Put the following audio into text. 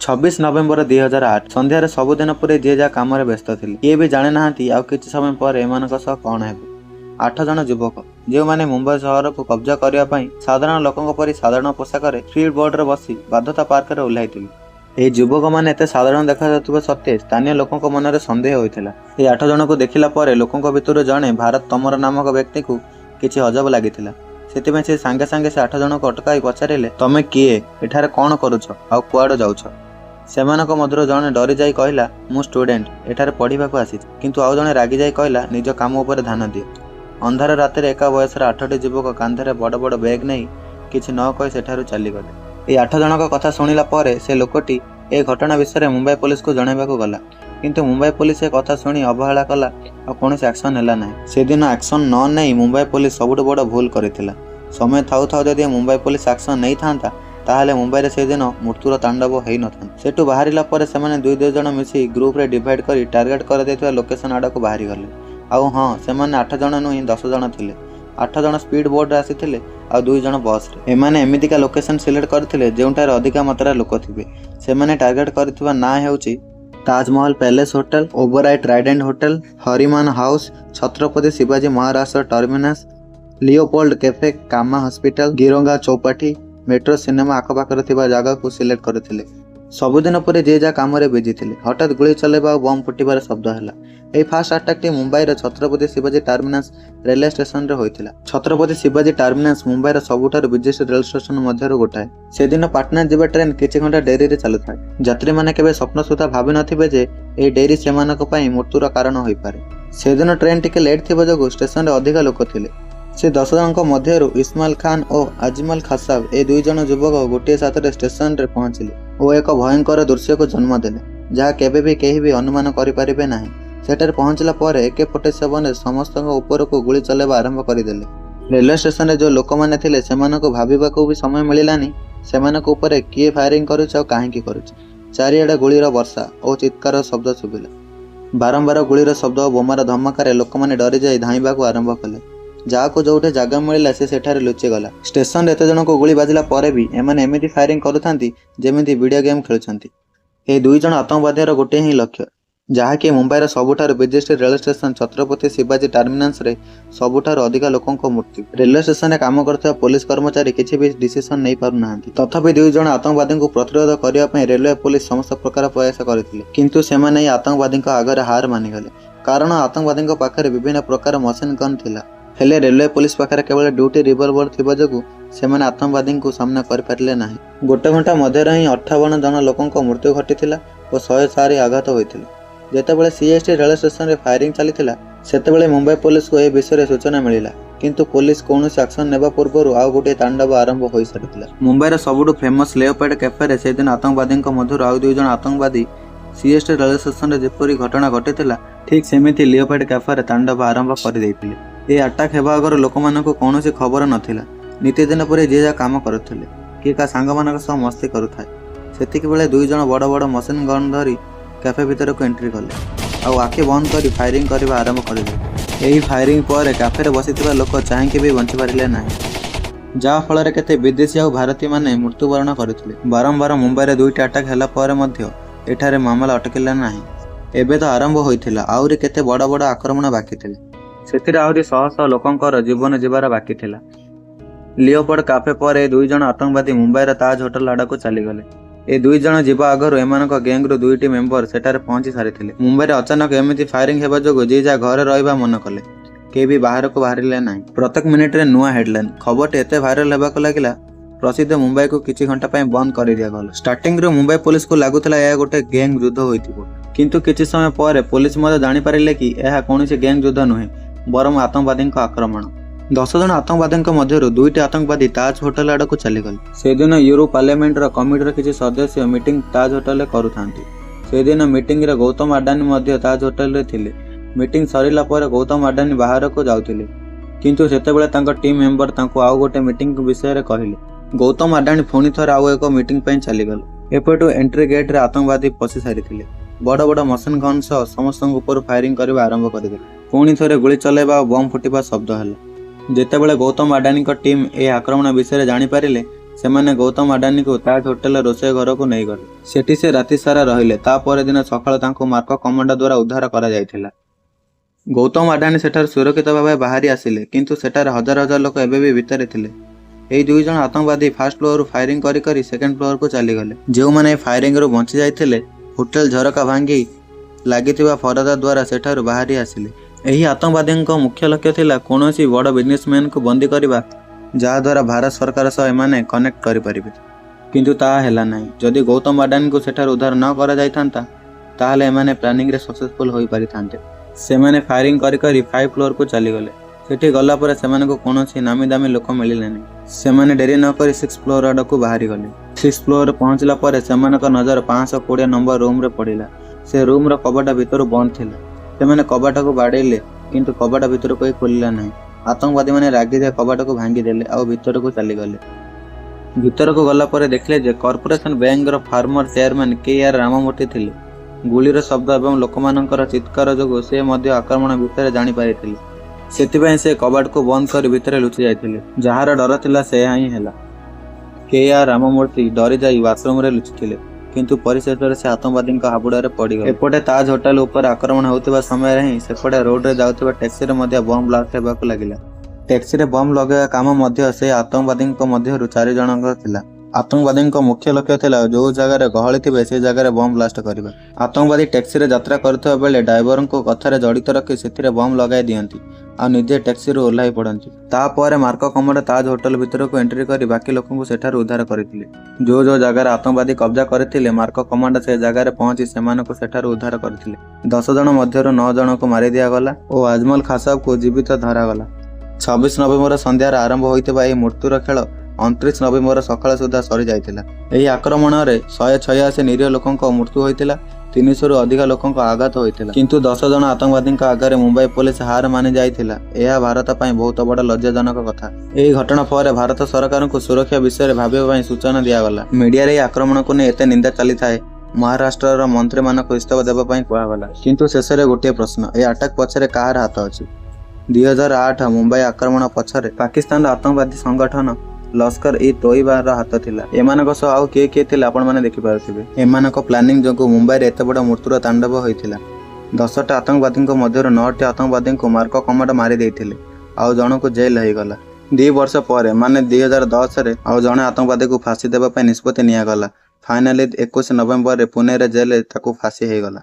26 नवेम्बर 2008 संध्यार सबुदिन पर जी जहाँ कम व्यस्त थे किए भी जाने ना आउ कि समय पर एम कौन है 8 जन युवक जो मैंने मुंबई सहर को कब्जा करने साधारण लोकों परी साधारण पोशाक स्पीड बोर्ड रे बसी बाध्यता पार्क रे ओह्लैथिले। यह युवक मैंने एत साधारण देखा सत्वे स्थानीय लोकों मन में सन्देह होता। ये 8 जन को देखला लोकों भितर जड़े भारत तमर नामक व्यक्ति को किसी अजब लगी से सांगे सांगे से 8 जन को अटकाई पचारे तमें किए एठारे कौन करुछ आ कुआड़ जाउछ। सेमानक मध्य जड़े डरी जाई कहला मु स्टूडेंट एठारे पढ़ा आसी किंतु आउ जड़े रागी जाई कहला निज काम उपर ध्यान दिए। अंधार रातिर एका बयसर 8टी युवक कांधरे बड़ बड़ बैग नहीं किछि न कहि सेठारु चलीगले। ये 8 जनक कथा शुणिला परे से लोकटी ए घटना विषय मुंबई पुलिस को जणाइबाकू गला किंतु मुंबई पुलिस ए कथा शुणी अवहेला कला और कौन एक्शन नेला नहीं। से दिन एक्शन न नहीं मुंबई पुलिस सबुठ बड़ भूल करथिला। समय थाउ थाउ जदि मुंबई पुलिस एक्शन नहीं थांता ताहले मुंबई से दिन मृत्युर तांडव हो न था। सेठू बाहरिला परे सेमाने दुई जन मिसी ग्रुप रे डिवाइड करी टार्गेट कर देथिबा लोकेशन आड़ को बाहरी गले। आउ हाँ सेमाने 8 जन नुह 10 जन थिले। 8 जन स्पीड बोर्ड आसीथिले आ 2 जन बस रे। एमाने एमितिका लोकेशन सिलेक्ट करथिले जेउटार अधिका मात्रा लोक थिबे। सेमाने टार्गेट करथिबा ना हेउची Taj Mahal palace hotel, ओबराइट Trident hotel, Hariman house, Chhatrapati Shivaji Maharaj terminus, Leopold cafe, कामा हॉस्पिटल, गिरोंगा चौपाटी, मेट्रो सिनेमा आखपाखर थिबा जगह को सिलेक्ट करथिले। सबुदिन पर जे जा काम बिजी थे हठात गुली चलेबा और बम फुटिबार शब्द है। यह first attack Mumbai Chhatrapati Shivaji Terminus railway station रे होइथिला। छत्रपति शिवाजी टर्मिनस मुंबई सबुठार बिजेस्ट रेल स्टेशन मध्य गोटाए। से दिन पाटना जीवा ट्रेन किछि घंटा डेरी रे चलु थाए। यात्री माने केबे स्वप्न सुधा भाबी नथिबे जे ए डेरी सेमानक पई मृत्युर कारण होई पारे। से दिन ट्रेन टिके लेट थिबा जगो स्टेशन रे अधिक लोक थिले। से 10 जनक मध्यरु इस्माइल खान और अजमल खसाब ए 2 जन युवक गोटे साथ स्टेशन रे पहुंचिले और एक भयंकर दृश्य को जन्म देले जहाँ केबे भी केही भी अनुमान करि परिबे नाही। सेठारे पहुंचला परे AK-47 समस्त ऊपर को गुली चलेबा आरंभ करदेले। रेलवे स्टेशन रे जो लोक माने थिले सेमानक भाबिबाकू भी समय मिलिलानी सेमानक ऊपर किए फायरिंग करूछ और काहेकि करूछ। चारिआडे गुलीर वर्षा और चित्कार शब्द सुबिला। बारंबार गुलीर शब्द और बोमार धमाकारे लोक माने डरी जाई धाइबाकू आरंभ कले। जहाँ को जो जगह मिलला से सेठारे लुचि गला। स्टेशन रे एते जन को गुली बाजिला परे भी एमाने एमिति फायरिंग करुथांती जेमिति वीडियो गेम खेलुछंती। ए 2 जन आतंकवादीर गोटे ही लक्ष्य जहाँकि मुंबईर सबुठार biggest rail station Chhatrapati Shivaji Terminus रे सबुठार अधिक लोकों मृत्यु। रेलवे स्टेशन काम करथिबा पुलिस कर्मचारी किछि भी डिसीजन नहीं पारु नाहांती। तथापि 2 जन आतंकवादी को प्रतिरोध करिया पई रेलवे पुलिस समस्त प्रकार प्रयास करथिले किंतु सेमाने आतंकवादी आगरे हार मानिगले कारण आतंकवादी पाखरे विभिन्न प्रकार मशीन गन थिला। हेले रेलवे पुलिस पाखरे केवल ड्यूटी रिवॉल्वर थिबा जगु सेमाने आतंकवादी को सामना कर पारले नाही। गोटे घंटा मध्य ही 58 जन लोकों मृत्यु घटिथिला और 104 आघात होइथिले। जेतेबेले CST रेलवे स्टेशन रे फायरिंग चलीथिला सेतेबेले मुंबई पुलिस को ए विषय सूचना मिलिला किंतु पुलिस कौनसी एक्शन नेबा पूर्व आउ गोटे तांडव आरंभ होई सारिथिला। मुंबईर सबुठु फेमस लियोपोल्ड कैफे रे से दिन आतंकवादी मध्य आउ 2 जन आतंकवादी CST रेलवे स्टेशन रे जेपरी घटना घटिथिला ठीक सेमिति लियोपोल्ड कैफे रे तांडव आरंभ कर दैथिले। ए अटैक हेबा आगर लोक मानकु कौनसी खबर नथिला। नित्यदिन पर जे जा काम करुथिले कि का सांग मानक सह मस्ती करुथाय। सेतिक बेले 2 जन बड़ बड़ मशीन गन धरी कैफे भीतर को एंट्री कले और आखि बंद करी फायरिंग करबा आरंभ करदे। एही फायरिंग पर कैफे रे बसिथिबा लोक चाहेंके भी बंची पारिले नाही जा फल रे केते विदेशी और भारतीय माने मृत्युवरण करथिले। बारंबार मुंबई रे 2टी अटैक हैला पर मध्य एठारे मामला अटकिला नाही। एबे तो आरंभ होइथिला आउरी केते बड़ बड़ आक्रमण बाकी थिले सेथिरे आउरी शह शह लोकंकर जीवन जीवार बाकी थिला। लियोपोल्ड कैफे पर 2 जन आतंकवादी मुंबई रे ताज होटल आड़ा को चली गले। ए 2 जन जीवा आगर एमानक गैंग रो 2टी मेंबर सेटारे पहुंची सारिथिले। मुंबई रे अचानक एमिति फायरिंग हेबा जोगो जे जा घर रहबा मन कले के भी बाहर को बाहरिले नाही। प्रत्येक मिनिट रे नुआ हेडलाइन खबर एते वायरल हेबा को लागिला प्रसिद्ध मुंबई को किछि घंटा पय बंद कर दिया गला। स्टार्टिंग रे मुंबई पुलिस को लागुतला या गोटे गैंग युद्ध होइतिबो किंतु किछि समय पर पुलिस मते जानि पारिले कि एहा कोनोसी गैंग युद्ध नुहे बरम आतंकवादी आक्रमण। 10 जन आतंकवादी मध्य 2टी आतंकवादी ताज होटल आड़ को चलीगले। से दिन यूरोप पार्लियामेंट कमिटी किसी सदस्य मीटिंग ताज होटल करुथांती। से दिन मीटिंग रे गौतम अडानी मध्य ताज होटल रे थिले। मीटिंग सरिला पर गौतम अडानी बाहर को जाउथिले किंतु सेतेबेले तांको टीम मेंबर तांको आउ गोटे मीटिंग विषय रे कहिले। गौतम अडानी पुणी थर आउ एक मीटिंग पई चलीगले। एपटू एंट्री गेट रे आतंकवादी पशि सारिथिले। बड़ बड़ मशीन गन सह समस्त ऊपर फायरिंग करबा आरंभ करदेले। पुणी थरे गुली चलेबा बम फुटिबा शब्द हला। जेतेबेले गौतम अडानी टीम ए आक्रमण विषय जानि पारिले ସେମାନେ ଗୌତମ ଆଡାନୀକୁ ତାଜ ହୋଟେଲ ରୋଷେଇ ଘରକୁ ନେଇଗଲେ। ସେଠି ସେ ରାତି ସାରା ରହିଲେ। ତା ପରଦିନ ସକାଳୁ ତାଙ୍କୁ ମାର୍କ କମାଣ୍ଡୋ ଦ୍ୱାରା ଉଦ୍ଧାର କରାଯାଇଥିଲା। ଗୌତମ ଆଡାନୀ ସେଠାରୁ ସୁରକ୍ଷିତ ଭାବେ ବାହାରି ଆସିଲେ, କିନ୍ତୁ ସେଠାରେ ହଜାର ହଜାର ଲୋକ ଏବେ ବି ଭିତରେ ଥିଲେ। ଏହି 2 ଜଣ ଆତଙ୍କବାଦୀ ଫାର୍ଷ୍ଟ ଫ୍ଲୋରରୁ ଫାୟରିଂ କରି କରି ସେକେଣ୍ଡ ଫ୍ଲୋରକୁ ଚାଲିଗଲେ। ଯେଉଁମାନେ ଏହି ଫାୟରିଂରୁ ବଞ୍ଚି ଯାଇଥିଲେ ହୋଟେଲ ଝରକା ଭାଙ୍ଗି ଲାଗିଥିବା ଫରଦା ଦ୍ୱାରା ସେଠାରୁ ବାହାରି ଆସିଲେ। ଏହି ଆତଙ୍କବାଦୀଙ୍କ ମୁଖ୍ୟ ଲକ୍ଷ୍ୟ ଥିଲା କୌଣସି ବଡ଼ ବିଜନେସମ୍ୟାନକୁ ବନ୍ଦୀ କରିବା, ଯାହାଦ୍ୱାରା ଭାରତ ସରକାର ସହ ଏମାନେ କନେକ୍ଟ କରିପାରିବେ। କିନ୍ତୁ ତାହା ହେଲା ନାହିଁ। ଯଦି ଗୌତମ ଆଡାନୀଙ୍କୁ ସେଠାରୁ ଉଦ୍ଧାର ନ କରାଯାଇଥାନ୍ତା, ତାହେଲେ ଏମାନେ ପ୍ଲାନିଂରେ ସକ୍ସେସଫୁଲ ହୋଇପାରିଥାନ୍ତେ। ସେମାନେ ଫାୟରିଂ କରି କରି 5 ଫ୍ଲୋରକୁ ଚାଲିଗଲେ। ସେଠି ଗଲା ପରେ ସେମାନଙ୍କୁ କୌଣସି ନାମୀ ଦାମୀ ଲୋକ ମିଳିଲେନି। ସେମାନେ ଡେରି ନ କରି 6 ଫ୍ଲୋର ଆଡ଼କୁ ବାହାରିଗଲେ। 6 ଫ୍ଲୋରରେ ପହଞ୍ଚିଲା ପରେ ସେମାନଙ୍କ ନଜର 520 ନମ୍ବର ରୁମ୍ରେ ପଡ଼ିଲା। ସେ ରୁମ୍ର କବାଟ ଭିତରୁ ବନ୍ଦ ଥିଲା। ସେମାନେ କବାଟକୁ ବାଡ଼େଇଲେ, କିନ୍ତୁ କବାଟ ଭିତରୁ କେହି ଖୋଲିଲା ନାହିଁ। ଆତଙ୍କବାଦୀମାନେ ରାଗିଯାଇ କବାଟକୁ ଭାଙ୍ଗିଦେଲେ ଆଉ ଭିତରକୁ ଚାଲିଗଲେ। ଭିତରକୁ ଗଲା ପରେ ଦେଖିଲେ ଯେ କର୍ପୋରେସନ ବ୍ୟାଙ୍କର ଫାର୍ମର ଚେୟାରମ୍ୟାନ KR ରାମମୂର୍ତ୍ତି ଥିଲେ। ଗୁଳିର ଶବ୍ଦ ଏବଂ ଲୋକମାନଙ୍କର ଚିତ୍କାର ଯୋଗୁଁ ସେ ମଧ୍ୟ ଆକ୍ରମଣ ବିଷୟରେ ଜାଣିପାରିଥିଲେ। ସେଥିପାଇଁ ସେ କବାଟକୁ ବନ୍ଦ କରି ଭିତରେ ଲୁଚି ଯାଇଥିଲେ। ଯାହାର ଡର ଥିଲା ସେୟା ହିଁ ହେଲା। KR ରାମମୂର୍ତ୍ତି ଡରିଯାଇ ୱାସରୁମରେ ଲୁଚିଥିଲେ, କିନ୍ତୁ ପରିଶେଷରେ ସେ ଆତଙ୍କବାଦୀଙ୍କ ହାବୁଡ଼ରେ ପଡ଼ିଗଲେ। ଏପଟେ ତାଜ ହୋଟେଲ ଉପରେ ଆକ୍ରମଣ ହେଉଥିବା ସମୟରେ ହିଁ ସେପଟେ ରୋଡରେ ଯାଉଥିବା ଟ୍ୟାକ୍ସିରେ ମଧ୍ୟ ବମ୍ ବ୍ଲାଷ୍ଟ ହେବାକୁ ଲାଗିଲା। ଟ୍ୟାକ୍ସିରେ ବମ୍ ଲଗାଇବା କାମ ମଧ୍ୟ ସେ ଆତଙ୍କବାଦୀଙ୍କ ମଧ୍ୟରୁ 4 ଜଣଙ୍କର ଥିଲା। ଆତଙ୍କବାଦୀଙ୍କ ମୁଖ୍ୟ ଲକ୍ଷ୍ୟ ଥିଲା ଯେଉଁ ଜାଗାରେ ଗହଳି ଥିବେ ସେ ଜାଗାରେ ବମ୍ ବ୍ଲାଷ୍ଟ କରିବା। ଆତଙ୍କବାଦୀ ଟ୍ୟାକ୍ସିରେ ଯାତ୍ରା କରୁଥିବା ବେଳେ ଡ୍ରାଇଭରଙ୍କୁ କଥାରେ ଜଡ଼ିତ ରଖି ସେଥିରେ ବମ୍ ଲଗାଇ ଦିଅନ୍ତି ଆଉ ନିଜେ ଟ୍ୟାକ୍ସିରୁ ଓହ୍ଲାଇ ପଡ଼ନ୍ତି। ତାପରେ ମାର୍କ କମାଣ୍ଡୋ ତାଜ ହୋଟେଲ ଭିତରକୁ ଏଣ୍ଟ୍ରି କରି ବାକି ଲୋକଙ୍କୁ ସେଠାରୁ ଉଦ୍ଧାର କରିଥିଲେ। ଯେଉଁ ଜାଗାରେ ଆତଙ୍କବାଦୀ କବ୍ଜା କରିଥିଲେ ମାର୍କ କମାଣ୍ଡୋ ସେ ଜାଗାରେ ପହଞ୍ଚି ସେମାନଙ୍କୁ ସେଠାରୁ ଉଦ୍ଧାର କରିଥିଲେ। 10 ଜଣ ମଧ୍ୟରୁ 9 ଜଣଙ୍କୁ ମାରି ଦିଆଗଲା ଓ ଆଜମଲ ଖାସାବକୁ ଜୀବିତ ଧରାଗଲା। 26 ନଭେମ୍ବର ସନ୍ଧ୍ୟାରେ ଆରମ୍ଭ ହୋଇଥିବା ଏହି ମୃତ୍ୟୁର ଖେଳ 29 ନଭେମ୍ବର ସକାଳ ସୁଦ୍ଧା ସରିଯାଇଥିଲା। ଏହି ଆକ୍ରମଣରେ 186 ନିରୀହ ଲୋକଙ୍କ ମୃତ୍ୟୁ ହୋଇଥିଲା। 300ରୁ ଅଧିକ ଲୋକଙ୍କ ଆଘାତ ହୋଇଥିଲା। କିନ୍ତୁ 10 ଜଣ ଆତଙ୍କବାଦୀଙ୍କ ଆଗରେ ମୁମ୍ବାଇ ପୋଲିସ ହାର ମାନି ଯାଇଥିଲା। ଏହା ଭାରତ ପାଇଁ ବହୁତ ବଡ଼ ଲଜ୍ଜାଜନକ କଥା। ଏହି ଘଟଣା ପରେ ଭାରତ ସରକାରଙ୍କୁ ସୁରକ୍ଷା ବିଷୟରେ ଭାବିବା ପାଇଁ ସୂଚନା ଦିଆଗଲା। ମିଡିଆରେ ଏହି ଆକ୍ରମଣକୁ ନେଇ ଏତେ ନିନ୍ଦା ଚାଲିଥାଏ। ମହାରାଷ୍ଟ୍ରର ମନ୍ତ୍ରୀମାନଙ୍କୁ ଇସ୍ତଫା ଦେବା ପାଇଁ କୁହାଗଲା। କିନ୍ତୁ ଶେଷରେ ଗୋଟିଏ ପ୍ରଶ୍ନ, ଏହି ଆଟାକ୍ ପଛରେ କାହାର ହାତ ଅଛି? 2008 ମୁମ୍ବାଇ ଆକ୍ରମଣ ପଛରେ ପାକିସ୍ତାନର ଆତଙ୍କବାଦୀ ସଂଗଠନ ଲସ୍କର-ଇ-ତୋଇବାର ହାତ ଥିଲା। ଏମାନଙ୍କ ସହ ଆଉ କିଏ କିଏ ଥିଲେ ଆପଣମାନେ ଦେଖିପାରୁଥିବେ। ଏମାନଙ୍କ ପ୍ଲାନିଂ ଯୋଗୁଁ ମୁମ୍ବାଇରେ ଏତେ ବଡ଼ ମୃତ୍ୟୁର ତାଣ୍ଡବ ହୋଇଥିଲା। 10ଟା ଆତଙ୍କବାଦୀଙ୍କ ମଧ୍ୟରୁ 9ଟି ଆତଙ୍କବାଦୀଙ୍କୁ ମାର୍କ କମାଣ୍ଡୋ ମାରି ଦେଇଥିଲେ ଆଉ ଜଣକୁ ଜେଲ୍ ହୋଇଗଲା। 2 ବର୍ଷ ପରେ ମାନେ 2010ରେ ଆଉ ଜଣେ ଆତଙ୍କବାଦୀକୁ ଫାଶୀ ଦେବା ପାଇଁ ନିଷ୍ପତ୍ତି ନିଆଗଲା। ଫାଇନାଲି 21 ନଭେମ୍ବରରେ ପୁନେର ଜେଲରେ ତାକୁ ଫାଶୀ ହୋଇଗଲା।